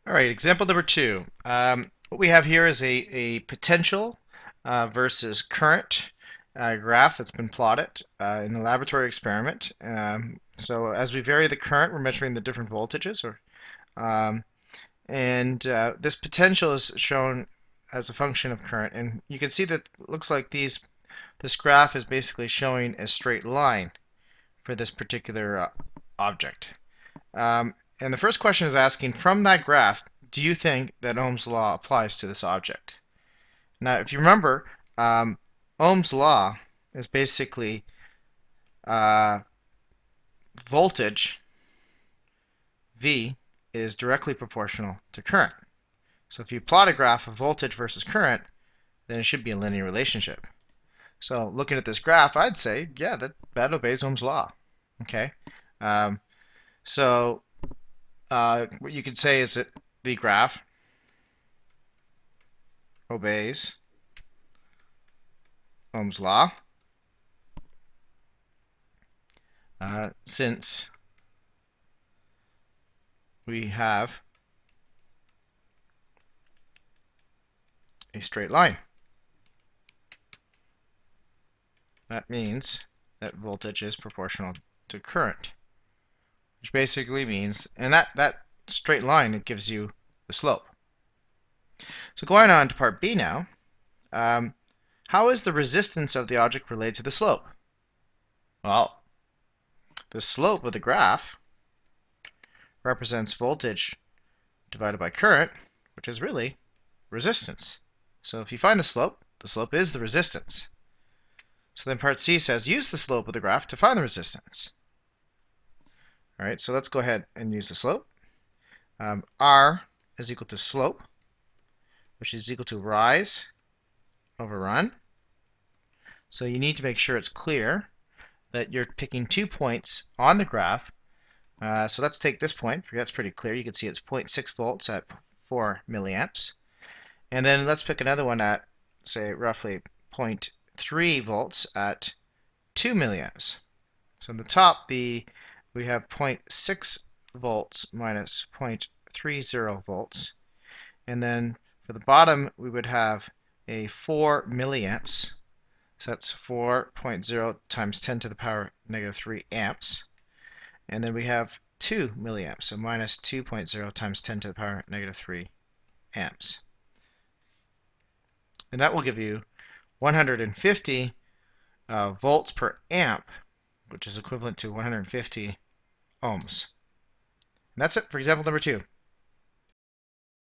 All right, example number two. What we have here is a potential versus current graph that's been plotted in a laboratory experiment. So as we vary the current, we're measuring the different voltages, um, and this potential is shown as a function of current. And you can see that it looks like this graph is basically showing a straight line for this particular object. And the first question is asking, from that graph, do you think that Ohm's law applies to this object? Now, if you remember, Ohm's law is basically uh, voltage, V, is directly proportional to current. So if you plot a graph of voltage versus current, then it should be a linear relationship. So looking at this graph, I'd say, yeah, that obeys Ohm's law. Okay, um, so what you could say is that the graph obeys Ohm's law, since we have a straight line. That means that voltage is proportional to current, which basically means, and that straight line, it gives you the slope. So going on to part B now, how is the resistance of the object related to the slope? Well, the slope of the graph represents voltage divided by current, which is really resistance. So if you find the slope is the resistance. So then part C says use the slope of the graph to find the resistance. All right, so let's go ahead and use the slope. R is equal to slope, which is equal to rise over run. So you need to make sure it's clear that you're picking 2 points on the graph. So let's take this point. That's pretty clear. You can see it's 0.6 volts at 4 milliamps. And then let's pick another one at, say, roughly 0.3 volts at 2 milliamps. So on the top, we have 0.6 volts minus 0.30 volts. And then for the bottom, we would have a 4 milliamps. So that's 4.0 times 10 to the power negative 3 amps. And then we have 2 milliamps, so minus 2.0 times 10 to the power negative 3 amps. And that will give you 150 volts per amp, which is equivalent to 150 ohms. And that's it for example number 2.